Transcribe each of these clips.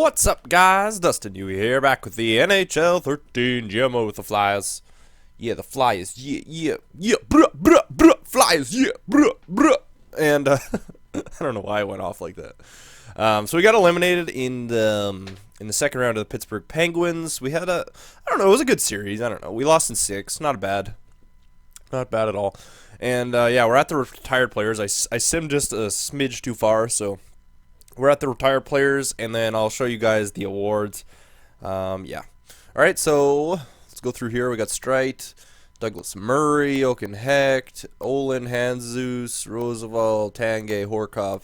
What's up, guys? Dustin Yewy here, back with the NHL 13 GMO with the Flyers. Yeah, the Flyers. Yeah, bruh, bruh, bruh, Flyers, yeah, bruh, bruh. And, I don't know why I went off like that. So we got eliminated in the second round of the Pittsburgh Penguins. We had I don't know, it was a good series. I don't know. We lost in 6. Not bad. Not bad at all. And, yeah, we're at the retired players. I simmed just a smidge too far, so we're at the retired players, and then I'll show you guys the awards. Yeah. All right, so let's go through here. We got Strite, Douglas Murray, Oaken Hecht, Olin, Hanzus, Roosevelt, Tanguay, Horkov,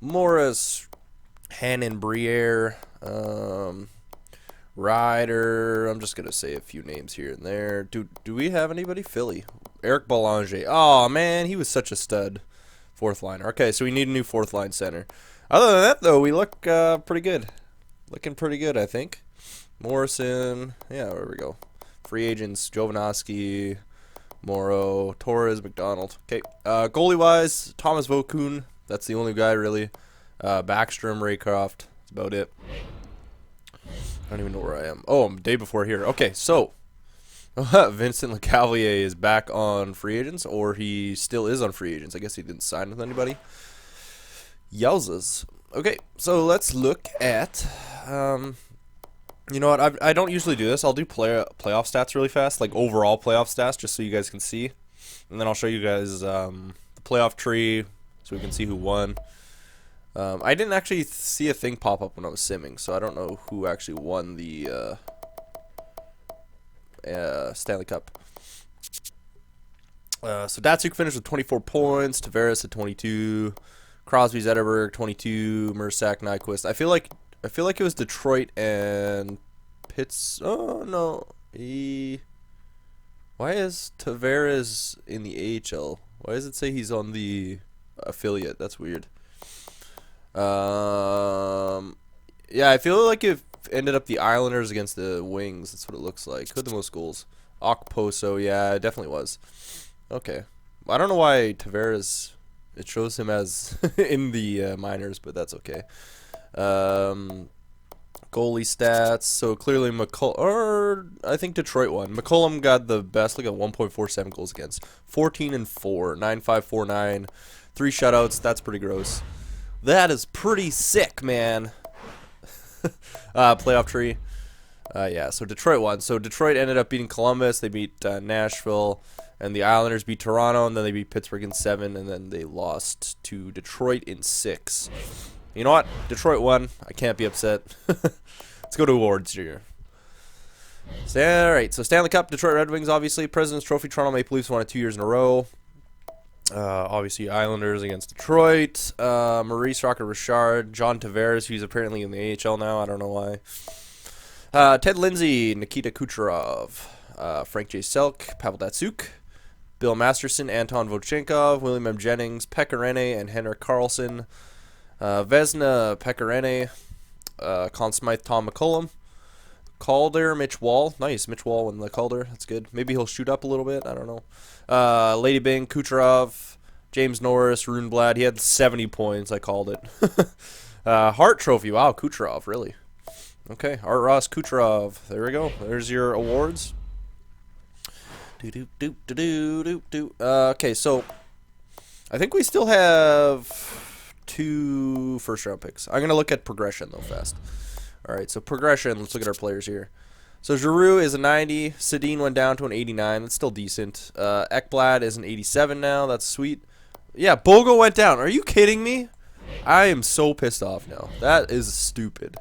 Morris, Hannon, Briere, Ryder. I'm just going to say a few names here and there. Do we have anybody? Philly. Eric Belanger. Oh, man, he was such a stud. Fourth liner. Okay, so we need a new fourth line center. Other than that, though, we look pretty good. Looking pretty good, I think. Morrison. Yeah, there we go. Free agents, Jovanovski, Morrow, Torres, McDonald. Okay, goalie-wise, Thomas Vokoun. That's the only guy, really. Backstrom, Raycroft. That's about it. I don't even know where I am. Oh, I'm day before here. Okay, so Vincent LeCavalier is back on free agents, or he still is on free agents. I guess he didn't sign with anybody. Yowzas. Okay, so let's look at, you know what, I don't usually do this. I'll do playoff stats really fast, like overall playoff stats, just so you guys can see. And then I'll show you guys the playoff tree, so we can see who won. I didn't actually see a thing pop up when I was simming, so I don't know who actually won the Stanley Cup. So Datsuk finished with 24 points, Tavares at 22, Crosby, Zetterberg 22, Mersak, Nyquist. I feel like it was Detroit and Pitts. Oh no, why is Tavares in the AHL? Why does it say he's on the affiliate? That's weird. Yeah, I feel like it ended up the Islanders against the Wings. That's what it looks like. Who had the most goals? Okposo. Yeah, it definitely was. Okay, I don't know why Tavares. It shows him as in the minors, but that's okay. Goalie stats. So clearly I think Detroit won. McCollum got the best. Look at 1.47 goals against. 14-4, 9.549, 3 shutouts. That's pretty gross. That is pretty sick, man. Playoff tree. Yeah, so Detroit won. So Detroit ended up beating Columbus. They beat Nashville. And the Islanders beat Toronto, and then they beat Pittsburgh in 7, and then they lost to Detroit in 6. You know what? Detroit won. I can't be upset. Let's go to awards here. All right, so Stanley Cup, Detroit Red Wings, obviously. President's Trophy, Toronto Maple Leafs won it 2 years in a row. Obviously, Islanders against Detroit. Maurice Rocket Richard, John Tavares, who's apparently in the AHL now. I don't know why. Ted Lindsay, Nikita Kucherov, Frank J. Selk, Pavel Datsuk, Bill Masterson, Anton Vochenkov, William M. Jennings, Pekarene, and Henrik Karlsson. Vesna, Pekarene, Conn Smythe, Tom McCullum. Calder, Mitch Wall. Nice, Mitch Wall won the Calder. That's good. Maybe he'll shoot up a little bit. I don't know. Lady Bing, Kucherov, James Norris, Runeblad. He had 70 points. I called it. Hart Trophy. Wow, Kucherov, really. Okay, Art Ross, Kucherov. There we go. There's your awards. Okay, so I think we still have 2 first-round picks. I'm going to look at progression, though, fast. All right, so progression. Let's look at our players here. So Giroux is a 90. Sedin went down to an 89. That's still decent. Ekblad is an 87 now. That's sweet. Yeah, Bogo went down. Are you kidding me? I am so pissed off now. That is stupid.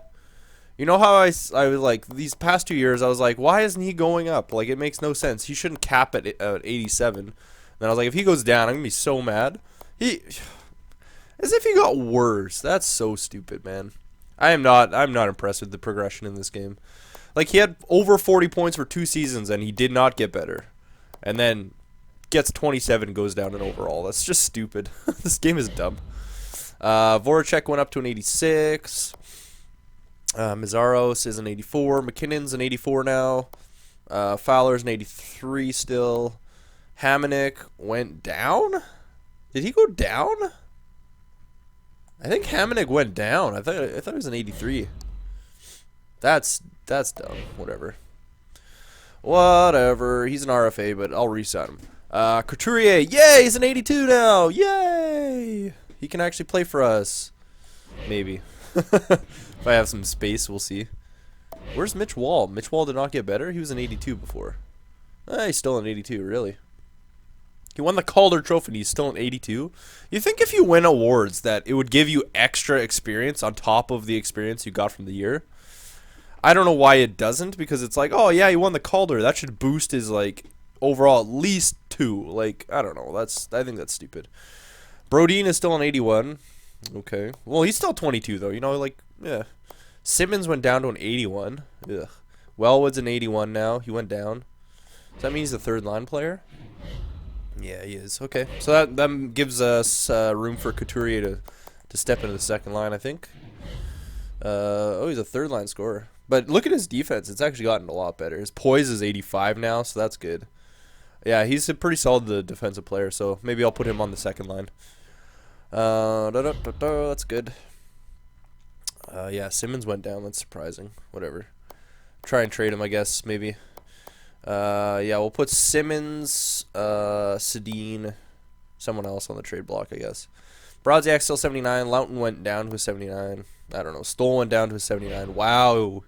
You know how I was like, these past 2 years, I was like, why isn't he going up? Like, it makes no sense. He shouldn't cap at 87. Then I was like, if he goes down, I'm going to be so mad. As if he got worse. That's so stupid, man. I'm not impressed with the progression in this game. Like, he had over 40 points for 2 seasons, and he did not get better. And then gets 27 and goes down in overall. That's just stupid. This game is dumb. Voracek went up to an 86. Mizaros is an 84. McKinnon's an 84 now. Fowler's an 83 still. Hamonic went down? Did he go down? I think Hamonic went down. I thought it was an 83. That's dumb. Whatever. Whatever. He's an RFA, but I'll resign him. Couturier. Yay! He's an 82 now. Yay! He can actually play for us. Maybe. If I have some space, we'll see. Where's Mitch Wall? Mitch Wall did not get better. He was an 82 before. He's still an 82, really. He won the Calder Trophy and he's still an 82. You think if you win awards that it would give you extra experience on top of the experience you got from the year? I don't know why it doesn't, because it's like, oh yeah, he won the Calder. That should boost his like overall at least 2. Like, I don't know. I think that's stupid. Brodin is still an 81. Okay. Well, he's still 22 though. You know, like, yeah. Simmons went down to an 81. Ugh. Wellwood's an 81 now. He went down. Does that mean he's a third line player? Yeah, he is. Okay. So that gives us room for Couturier to step into the second line, I think. Oh, he's a third line scorer. But look at his defense. It's actually gotten a lot better. His poise is 85 now, so that's good. Yeah, he's a pretty solid defensive player, so maybe I'll put him on the second line. That's good. Yeah, Simmons went down. That's surprising. Whatever. Try and trade him, I guess, maybe. Yeah, we'll put Simmons, Sedin, someone else on the trade block, I guess. Brodziak's still 79. Loughton went down to a 79. I don't know. Stoll went down to a 79. Wow.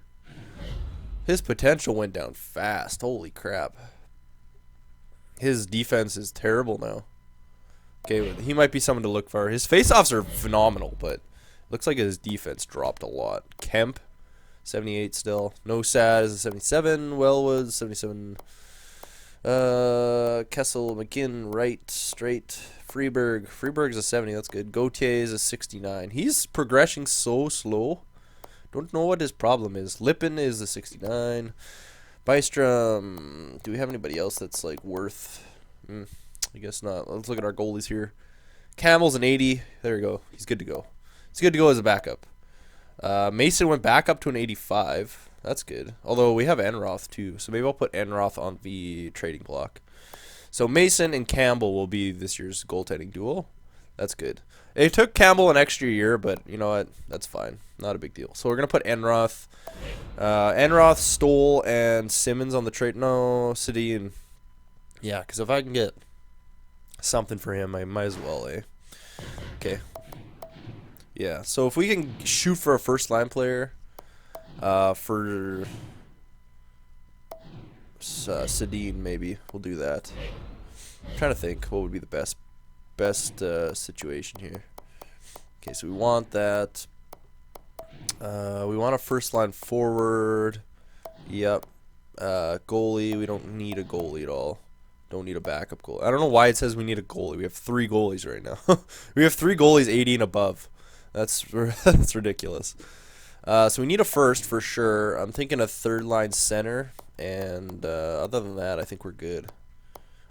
His potential went down fast. Holy crap. His defense is terrible now. Okay, he might be someone to look for. His faceoffs are phenomenal, but looks like his defense dropped a lot. Kemp, 78 still. No Sad is a 77. Wellwood, 77. Kessel, McKinn, Wright, Straight. Freeberg's a 70. That's good. Gauthier is a 69. He's progressing so slow. Don't know what his problem is. Lippin is a 69. Bystrom. Do we have anybody else that's like worth? I guess not. Let's look at our goalies here. Campbell's an 80. There we go. He's good to go. He's good to go as a backup. Mason went back up to an 85. That's good. Although we have Enroth too, so maybe I'll put Enroth on the trading block. So Mason and Campbell will be this year's goaltending duel. That's good. It took Campbell an extra year, but you know what? That's fine. Not a big deal. So we're gonna put Enroth, Stoll, and Simmons on the trade. No, Sedin. Yeah, because if I can get something for him, I might as well, eh? Okay. Yeah, so if we can shoot for a first line player, for Sedin, maybe we'll do that. I'm trying to think what would be the best situation here. Okay, so we want that. We want a first line forward. Yep. Goalie. We don't need a goalie at all. Don't need a backup goalie. I don't know why it says we need a goalie. We have 3 goalies right now. We have 3 goalies 80 and above. That's ridiculous. So we need a first for sure. I'm thinking a third line center, and other than that, I think we're good.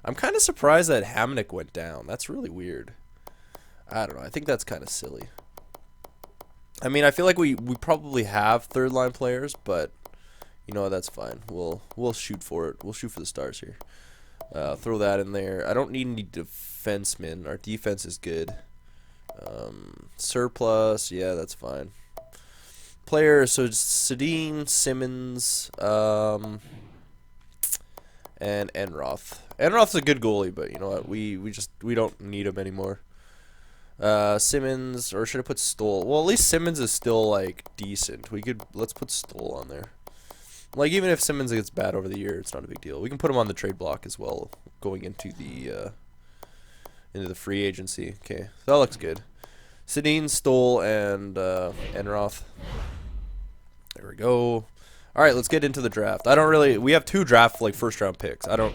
I'm kind of surprised that Hamnick went down. That's really weird. I don't know. I think that's kind of silly. I mean, I feel like we probably have third line players, but you know, that's fine. We'll shoot for it. We'll shoot for the stars here. Throw that in there. I don't need any defensemen. Our defense is good. Surplus, yeah, that's fine. Players, so Sedin, Simmons, and Enroth. Enroth's a good goalie, but you know what? We don't need him anymore. Simmons, or should I put Stoll? Well, at least Simmons is still like decent. Let's put Stoll on there. Like, even if Simmons gets bad over the year, it's not a big deal. We can put him on the trade block as well, going into the free agency. Okay, so that looks good. Sedin, Stoll, and Enroth. There we go. All right, let's get into the draft. We have 2 draft like first round picks. I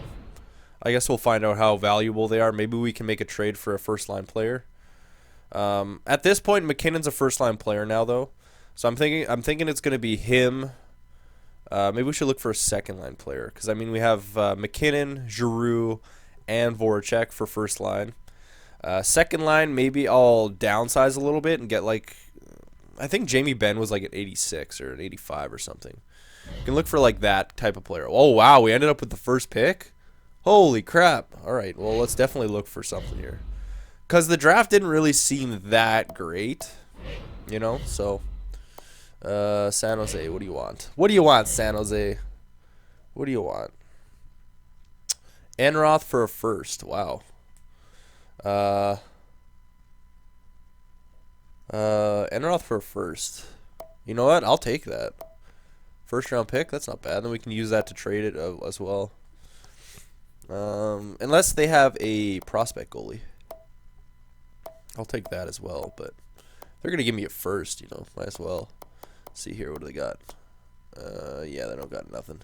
guess we'll find out how valuable they are. Maybe we can make a trade for a first line player. At this point, McKinnon's a first line player now, though. So I'm thinking it's going to be him. Maybe we should look for a second line player, because I mean we have McKinnon, Giroux, and Voracek for first line. Second line, maybe I'll downsize a little bit and get like, I think Jamie Benn was like an 86 or an 85 or something. You can look for like that type of player. Oh wow, we ended up with the first pick. Holy crap! All right, well let's definitely look for something here, because the draft didn't really seem that great, you know. So San Jose, what do you want? What do you want, San Jose? What do you want? Enroth for a first. Wow. Enroth for a first. You know what? I'll take that. First round pick. That's not bad. Then we can use that to trade it as well. Unless they have a prospect goalie. I'll take that as well. But they're gonna give me a first. You know, might as well. See here. What do they got? Yeah, they don't got nothing.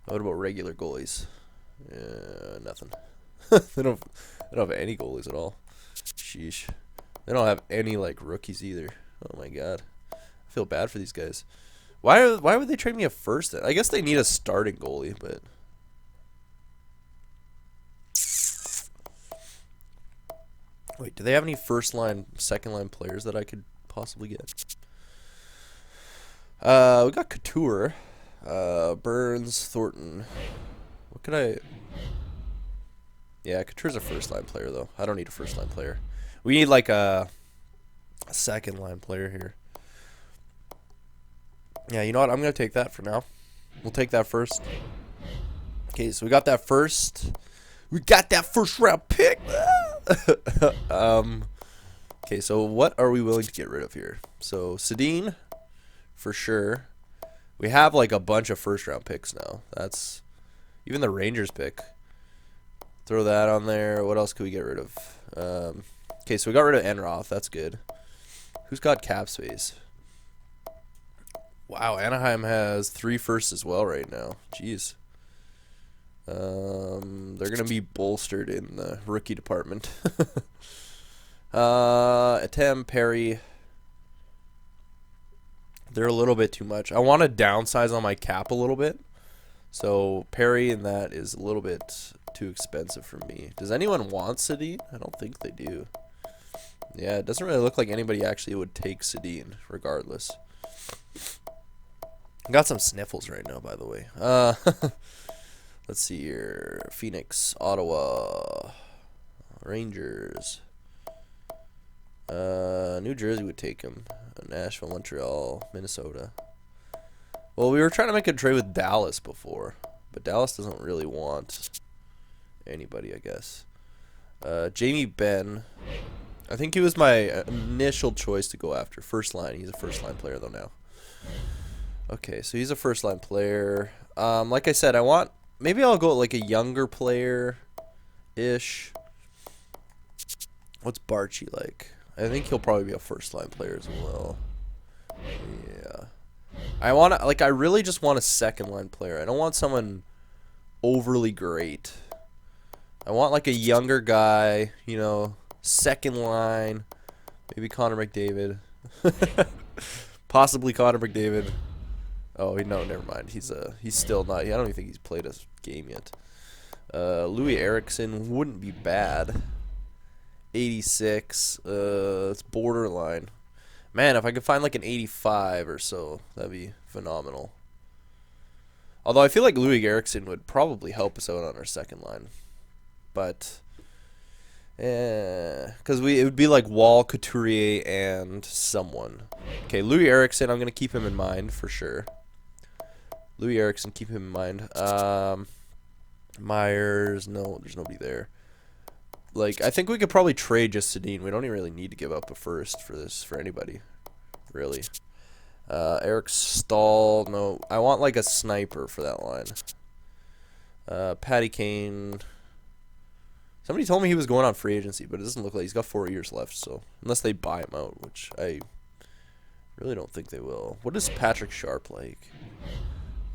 What about regular goalies? Nothing. They don't have any goalies at all. Sheesh. They don't have any like rookies either. Oh my god. I feel bad for these guys. Why would they trade me a first then? I guess they need a starting goalie, but wait, do they have any first line, second line players that I could possibly get? We got Couture, Burns, Thornton. What could I? Yeah, Couture's a first line player though. I don't need a first line player. We need like a second line player here. Yeah, you know what? I'm gonna take that for now. We'll take that first. Okay, so we got that first. We got that first round pick. Okay, so what are we willing to get rid of here? So Sedin, for sure. We have like a bunch of first round picks now. That's even the Rangers pick. Throw that on there. What else could we get rid of? Okay, so we got rid of Enroth. That's good. Who's got cap space? Wow, Anaheim has 3 firsts as well right now. Jeez. They're gonna be bolstered in the rookie department. Atem, Perry. They're a little bit too much. I want to downsize on my cap a little bit. So Perry and that is a little bit too expensive for me. Does anyone want Sedin? I don't think they do. Yeah, it doesn't really look like anybody actually would take Sedin, regardless. Got some sniffles right now, by the way. Let's see here. Phoenix, Ottawa, Rangers. New Jersey would take him. Nashville, Montreal, Minnesota. Well, we were trying to make a trade with Dallas before, but Dallas doesn't really want anybody, I guess. Jamie Benn. I think he was my initial choice to go after. First line. He's a first line player, though, now. Okay, so he's a first line player. Like I said, maybe I'll go like a younger player-ish. What's Barchi like? I think he'll probably be a first line player as well. Yeah. I really just want a second line player. I don't want someone overly great. I want like a younger guy, you know, second line. Maybe Connor McDavid. Possibly Connor McDavid. Oh, no, never mind. He's still not. I don't even think he's played a game yet. Louis Eriksson wouldn't be bad. 86. It's borderline. Man, if I could find like an 85 or so, that'd be phenomenal. Although I feel like Louis Eriksson would probably help us out on our second line. But because it would be like Wall, Couturier, and someone. Okay, Louis Eriksson, I'm going to keep him in mind for sure. Louis Eriksson, keep him in mind. Myers, no, there's nobody there. Like, I think we could probably trade just Sedin. We don't even really need to give up a first for anybody, really. Eric Stahl, no. I want like a sniper for that line. Patty Kane. Somebody told me he was going on free agency, but it doesn't look like he's got 4 years left. So unless they buy him out, which I really don't think they will. What is Patrick Sharp like?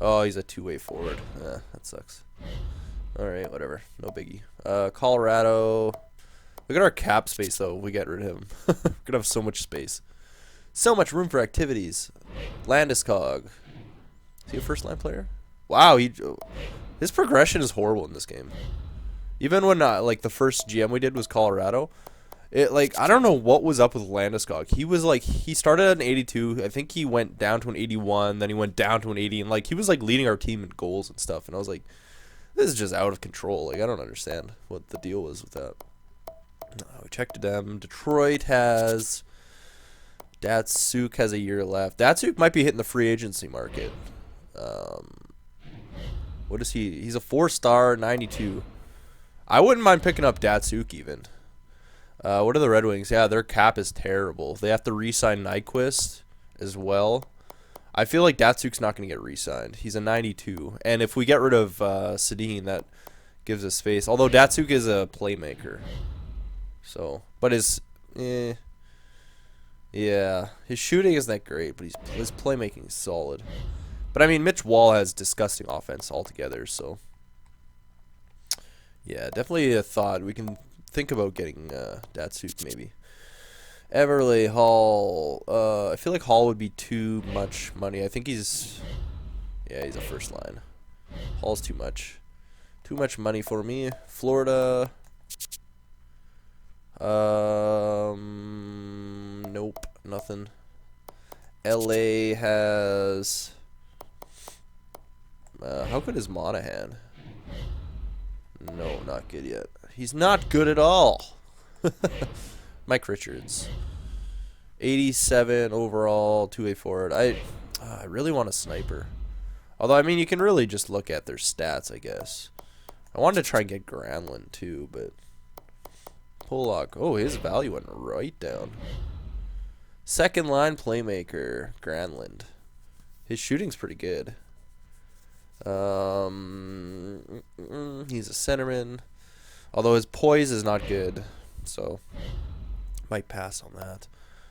Oh, he's a two-way forward. That sucks. All right, whatever. No biggie. Colorado. Look at our cap space, though. We get rid of him. We're going to have so much space. So much room for activities. Landeskog. Is he a first-line player? Wow, his progression is horrible in this game. Even when, like, the first GM we did was Colorado, I don't know what was up with Landeskog. He was, like, he started at an 82. I think he went down to an 81. Then he went down to an 80. And, like, he was, like, leading our team in goals and stuff. And I was like, this is just out of control. Like, I don't understand what the deal was with that. We checked them. Detroit has Datsuk has a year left. Datsuk might be hitting the free agency market. What is he? He's a 4-star, 92. I wouldn't mind picking up Datsuk even. What are the Red Wings? Yeah, their cap is terrible. They have to re-sign Nyquist as well. I feel like Datsuk's not going to get re-signed. He's a 92. And if we get rid of Sedin, that gives us space. Although Datsuk is a playmaker. So, but yeah, his shooting isn't that great, but his playmaking is solid. But I mean, Mitch Wall has disgusting offense altogether, so yeah, definitely a thought. We can think about getting Datsuk maybe. Everly Hall. I feel like Hall would be too much money. I think he's a first line. Hall's too much. Too much money for me. Florida. Nope, nothing. LA has how good is Monahan? No, not good yet. He's not good at all. Mike Richards. 87 overall, two-way forward. I really want a sniper. Although, I mean, you can really just look at their stats, I guess. I wanted to try and get Granlund, too, but Pollock. Oh, his value went right down. Second line playmaker, Granlund. His shooting's pretty good. He's a centerman. Although his poise is not good. So, might pass on that.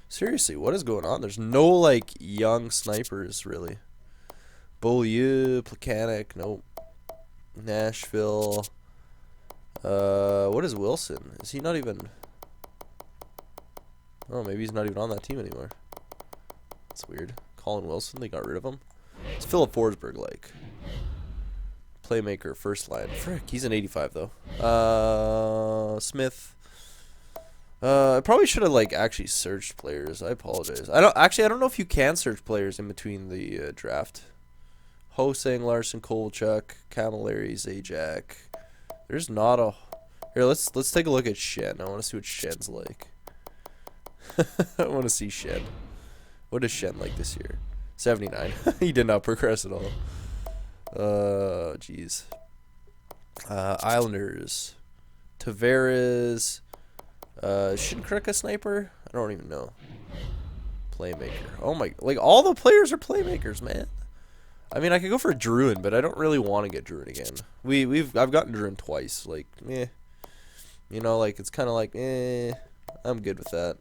Seriously, what is going on? There's no, like, young snipers, really. Beaulieu, Plekanec, nope. Nashville. What is Wilson? Is he not even... Oh, maybe he's not even on that team anymore. That's weird. Colin Wilson, they got rid of him. It's Philip Forsberg, like. Playmaker, first line. Frick, he's an 85, though. Smith. I probably should have, like, actually searched players. I apologize. I don't know if you can search players in between the draft. Hosang, Larson, Kovalchuk, Camilleri, Zajac. There's not a... Here, let's take a look at Shen. I want to see what Shen's like. I want to see Shen. What is Shen like this year? 79. He did not progress at all. Jeez. Islanders. Tavares. Shinkrek a sniper? I don't even know. Playmaker. Oh my... Like, all the players are playmakers, man. I mean, I could go for Druin, but I don't really want to get Druin again. I've gotten Druin twice. Like, you know, like, it's kind of like, I'm good with that.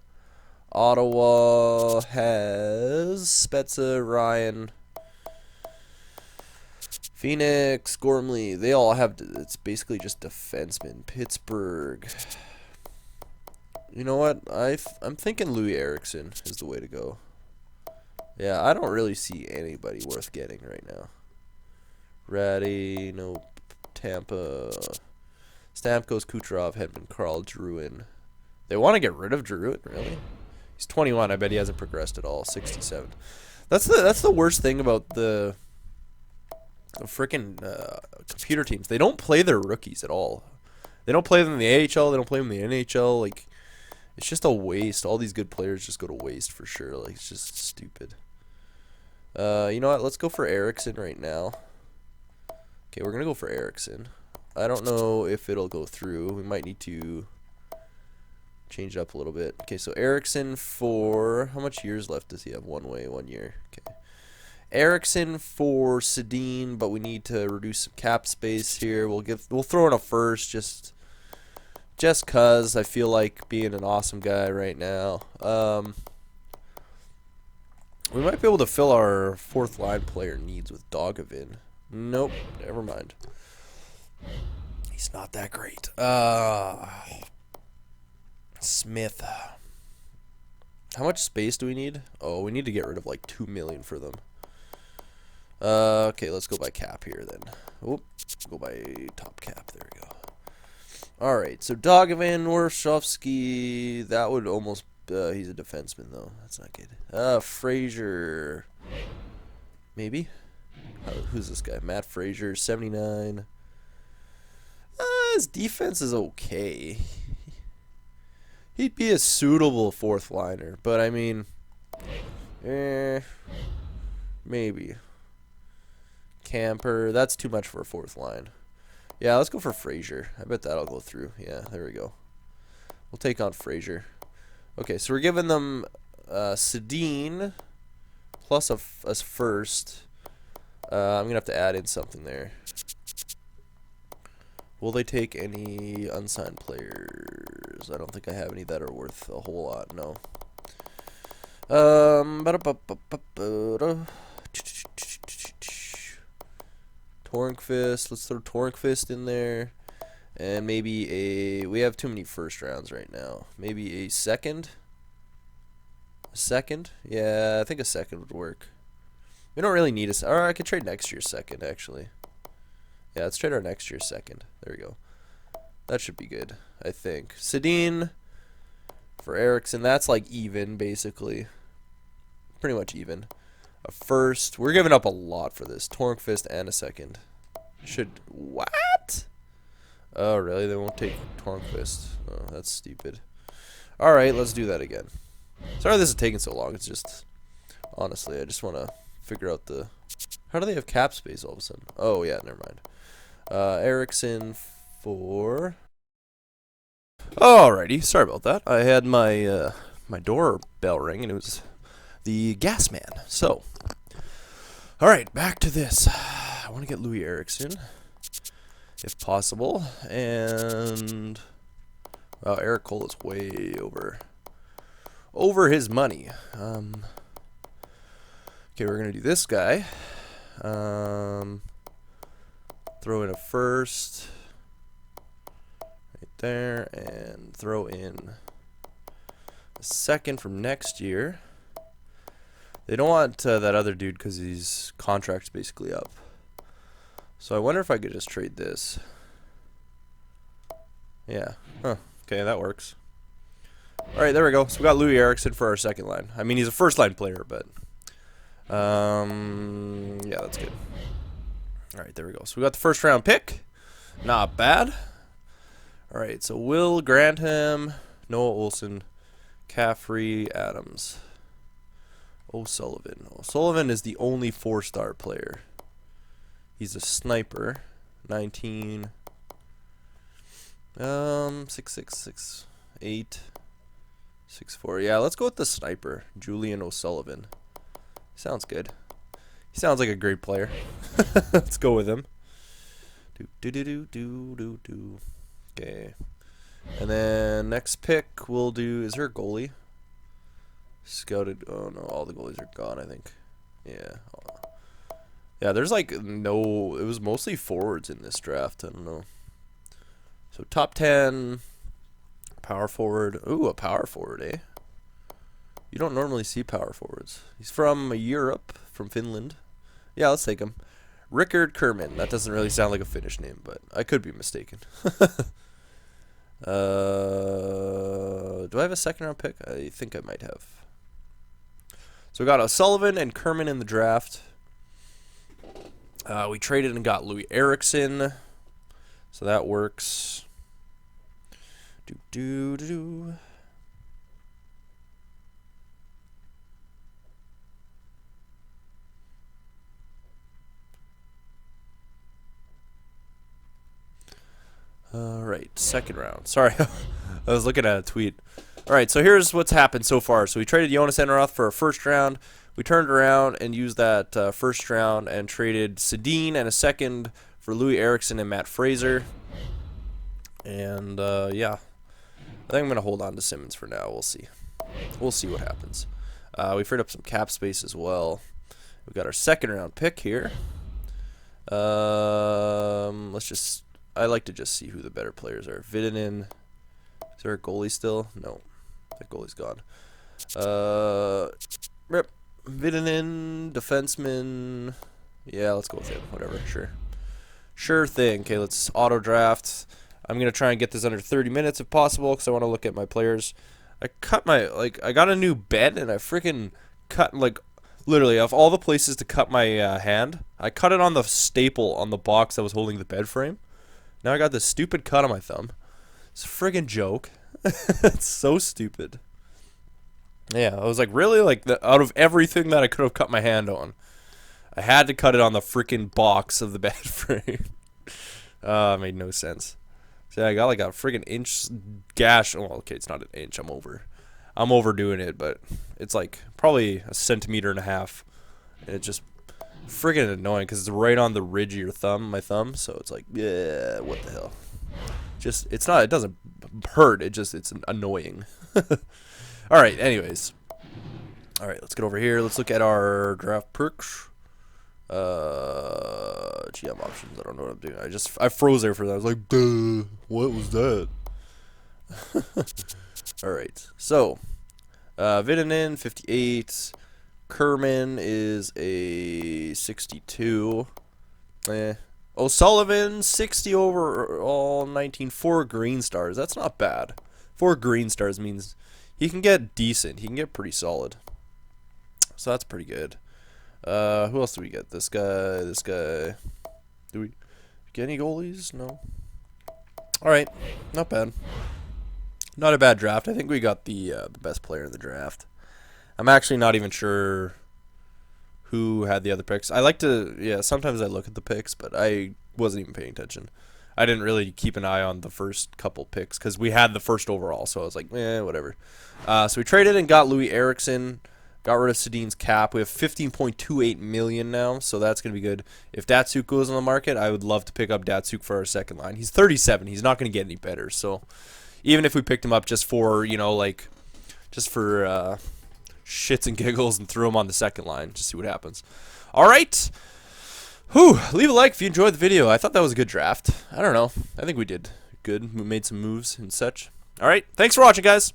Ottawa has Spezza, Ryan, Phoenix, Gormley. They all have, it's basically just defensemen. Pittsburgh. You know what? I'm thinking Louis Eriksson is the way to go. Yeah, I don't really see anybody worth getting right now. Ratty, nope. Tampa. Stamkos, Kucherov, Hedman, Carl, Druin. They want to get rid of Druin, really? He's 21. I bet he hasn't progressed at all. 67. That's the worst thing about the freaking computer teams. They don't play their rookies at all. They don't play them in the AHL. They don't play them in the NHL. Like, it's just a waste. All these good players just go to waste for sure. Like, it's just stupid. You know what? Let's go for Eriksson right now. Okay, we're going to go for Eriksson. I don't know if it'll go through. We might need to change it up a little bit. Okay, so Eriksson for... How much years left does he have? 1 year. Okay. Eriksson for Sedin, but we need to reduce some cap space here. We'll throw in a first just cause I feel like being an awesome guy right now. We might be able to fill our fourth line player needs with Dogovin. Nope, never mind. He's not that great. Smith. How much space do we need? Oh, we need to get rid of like 2 million for them. Okay, let's go by cap here then. Oop, go by top cap. There we go. All right, so Dogovan, Warshovsky. That would almost. He's a defenseman though. That's not good. Frazier. Maybe. Who's this guy? Matt Frazier, 79. His defense is okay. He'd be a suitable fourth liner, but I mean, Maybe. Camper. That's too much for a fourth line. Yeah, let's go for Frazier. I bet that'll go through. Yeah, there we go. We'll take on Frazier. Okay, so we're giving them Sedin plus a first. I'm going to have to add in something there. Will they take any unsigned players? I don't think I have any that are worth a whole lot, no. Tornkvist, let's throw Tornkvist in there. And maybe we have too many first rounds right now. Maybe a second? A second? Yeah, I think a second would work. We don't really need or I could trade next year's second, actually. Yeah, let's trade our next year's second. There we go. That should be good, I think. Sedin for Eriksson. That's like even, basically. Pretty much even. A first. We're giving up a lot for this. Tornkvist and a second. What? Oh, really? They won't take Tornkvist. Oh, that's stupid. Alright, let's do that again. Sorry this is taking so long. It's just... Honestly, I just want to figure out the... How do they have cap space all of a sudden? Oh, yeah, never mind. Eriksson for... Alrighty, sorry about that. I had my my doorbell ring, and it was the gas man. So, alright, back to this. I want to get Louis Eriksson, if possible, and... Eric Cole is way over his money. Okay, we're going to do this guy. Throw in a first right there, and throw in a second from next year. They don't want that other dude because his contract's basically up. So I wonder if I could just trade this. Yeah. Huh. Okay, that works. Alright, there we go. So we got Louis Eriksson for our second line. I mean, he's a first line player, but... yeah, that's good. Alright, there we go. So we got the first round pick. Not bad. Alright, so Will Grantham, Noah Olsen, Caffrey, Adams, O'Sullivan. O'Sullivan is the only 4-star player. He's a sniper. 19. 6'6", 6'8", 6'4". Yeah, let's go with the sniper, Julian O'Sullivan. Sounds good. He sounds like a great player. Let's go with him. Okay. And then next pick we'll do. Is there a goalie? Scouted. Oh no, all the goalies are gone, I think. Yeah. Yeah, there's like no. It was mostly forwards in this draft. I don't know. So top 10 power forward. Ooh, a power forward, eh? You don't normally see power forwards. He's from Europe, from Finland. Yeah, let's take him. Rickard Kerman. That doesn't really sound like a Finnish name, but I could be mistaken. Do I have a second round pick? I think I might have. So we got O'Sullivan and Kerman in the draft. We traded and got Louis Eriksson. So that works. Alright, second round. Sorry, I was looking at a tweet. Alright, so here's what's happened so far. So we traded Jonas Enroth for a first round. We turned around and used that first round and traded Sedin and a second for Louis Eriksson and Matt Fraser. And, yeah. I think I'm going to hold on to Simmons for now. We'll see. We'll see what happens. We freed up some cap space as well. We've got our second round pick here. Let's just... I like to just see who the better players are. Vitanen. Is there a goalie still? No. That goalie's gone. Rip. Vitanen, defenseman. Yeah, let's go with him. Whatever. Sure. Sure thing. Okay, let's auto draft. I'm going to try and get this under 30 minutes if possible because I want to look at my players. I cut my, I got a new bed and I freaking cut, literally, of all the places to cut my hand, I cut it on the staple on the box that was holding the bed frame. Now I got this stupid cut on my thumb. It's a friggin' joke. It's so stupid. Yeah, I was like, really? Like, out of everything that I could have cut my hand on, I had to cut it on the freaking box of the bed frame. It made no sense. So yeah, I got like a freaking inch gash. Oh, okay, it's not an inch. I'm overdoing it, but it's like probably a centimeter and a half. And it's just freaking annoying because it's right on the ridge of your thumb, my thumb. So it's like, yeah, what the hell? Just, it's not, it doesn't hurt. It's annoying. All right, anyways. All right, let's get over here. Let's look at our draft perks. GM options. I don't know what I'm doing. I froze there for that. I was like, duh, what was that? All right, so Vitanen 58. Kerman is a 62. O'Sullivan 60 overall, 19. 4 green stars. That's not bad. 4 green stars means he can get decent. He can get pretty solid. So that's pretty good. Who else do we get? This guy. Do we get any goalies? No. All right, not bad. Not a bad draft. I think we got the best player in the draft. I'm actually not even sure who had the other picks. I like to, yeah, sometimes I look at the picks, but I wasn't even paying attention. I didn't really keep an eye on the first couple picks because we had the first overall, so I was like, whatever. So we traded and got Louis Eriksson, got rid of Sedin's cap. We have $15.28 million now, so that's going to be good. If Datsuk goes on the market, I would love to pick up Datsuk for our second line. He's 37. He's not going to get any better, so even if we picked him up just for, just for shits and giggles and threw him on the second line, just see what happens. All right. Whew, leave a like if you enjoyed the video. I thought that was a good draft. I don't know. I think we did good. We made some moves and such. All right. Thanks for watching, guys.